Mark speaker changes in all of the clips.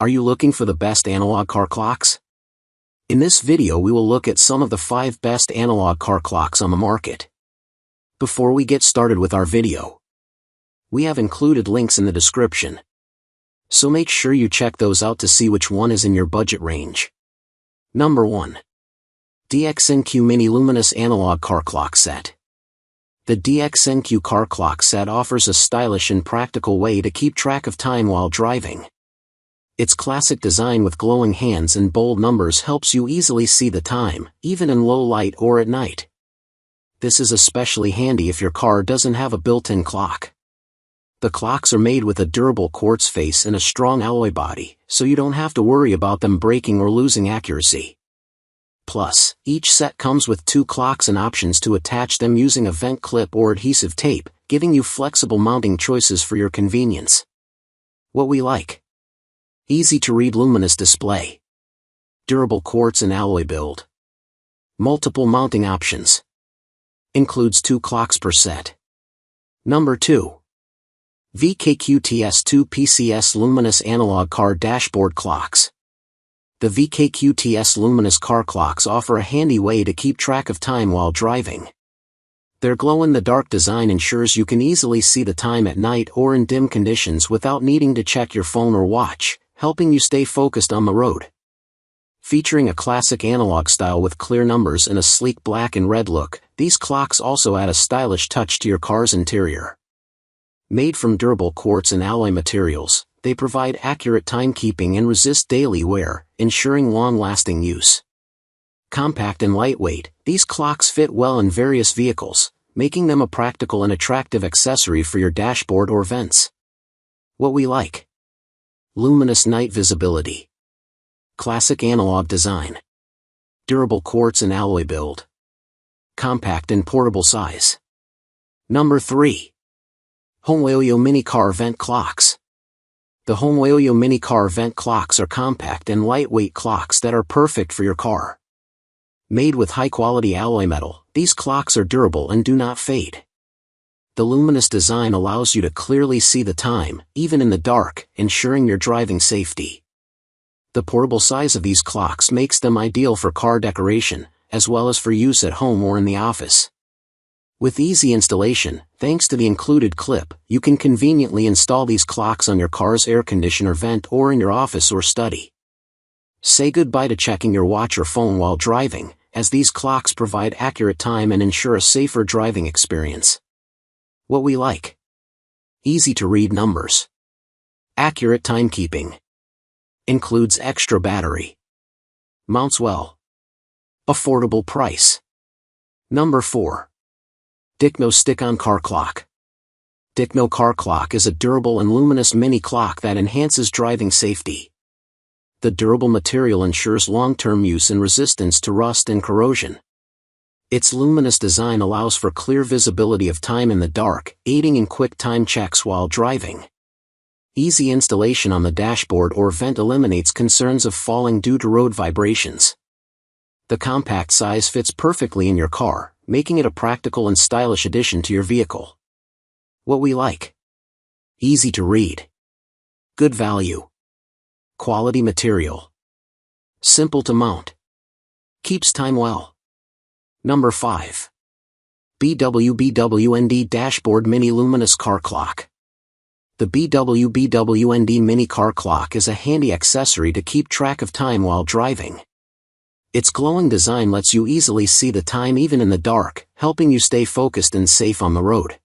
Speaker 1: Are you looking for the best analog car clocks? In this video we will look at some of the 5 best analog car clocks on the market. Before we get started with our video, we have included links in the description, so make sure you check those out to see which one is in your budget range. Number 1. DXNQ Mini Luminous Analog Car Clock Set. The DXNQ car clock set offers a stylish and practical way to keep track of time while driving. Its classic design with glowing hands and bold numbers helps you easily see the time, even in low light or at night. This is especially handy if your car doesn't have a built-in clock. The clocks are made with a durable quartz face and a strong alloy body, so you don't have to worry about them breaking or losing accuracy. Plus, each set comes with 2 clocks and options to attach them using a vent clip or adhesive tape, giving you flexible mounting choices for your convenience. What we like: easy-to-read luminous display, durable quartz and alloy build, multiple mounting options, includes 2 clocks per set. Number 2. VKQTS 2 PCS Luminous Analog Car Dashboard Clocks. The VKQTS Luminous car clocks offer a handy way to keep track of time while driving. Their glow-in-the-dark design ensures you can easily see the time at night or in dim conditions without needing to check your phone or watch, helping you stay focused on the road. Featuring a classic analog style with clear numbers and a sleek black and red look, these clocks also add a stylish touch to your car's interior. Made from durable quartz and alloy materials, they provide accurate timekeeping and resist daily wear, ensuring long-lasting use. Compact and lightweight, these clocks fit well in various vehicles, making them a practical and attractive accessory for your dashboard or vents. What we like: luminous night visibility, classic analog design, durable quartz and alloy build, compact and portable size. Number 3. Homoyoyo Mini Car Vent Clocks. The Homoyoyo Mini Car Vent Clocks are compact and lightweight clocks that are perfect for your car. Made with high-quality alloy metal, these clocks are durable and do not fade. The luminous design allows you to clearly see the time, even in the dark, ensuring your driving safety. The portable size of these clocks makes them ideal for car decoration, as well as for use at home or in the office. With easy installation, thanks to the included clip, you can conveniently install these clocks on your car's air conditioner vent or in your office or study. Say goodbye to checking your watch or phone while driving, as these clocks provide accurate time and ensure a safer driving experience. What we like: easy-to-read numbers, accurate timekeeping, includes extra battery, mounts well, affordable price. Number 4. Dickno Stick-On Car Clock. Dickno Car Clock is a durable and luminous mini clock that enhances driving safety. The durable material ensures long-term use and resistance to rust and corrosion. Its luminous design allows for clear visibility of time in the dark, aiding in quick time checks while driving. Easy installation on the dashboard or vent eliminates concerns of falling due to road vibrations. The compact size fits perfectly in your car, making it a practical and stylish addition to your vehicle. What we like: easy to read, good value, quality material, simple to mount, keeps time well. Number 5. BWBWND Dashboard Mini Luminous Car Clock. The BWBWND Mini Car Clock is a handy accessory to keep track of time while driving. Its glowing design lets you easily see the time even in the dark, helping you stay focused and safe on the road.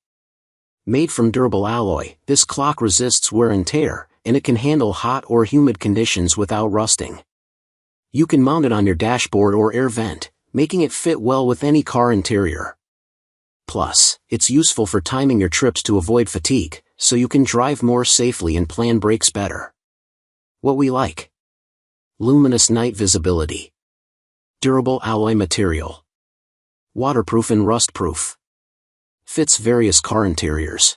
Speaker 1: Made from durable alloy, this clock resists wear and tear, and it can handle hot or humid conditions without rusting. You can mount it on your dashboard or air vent, making it fit well with any car interior. Plus, it's useful for timing your trips to avoid fatigue, so you can drive more safely and plan breaks better. What we like: luminous night visibility, durable alloy material, waterproof and rust-proof, fits various car interiors,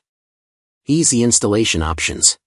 Speaker 1: easy installation options,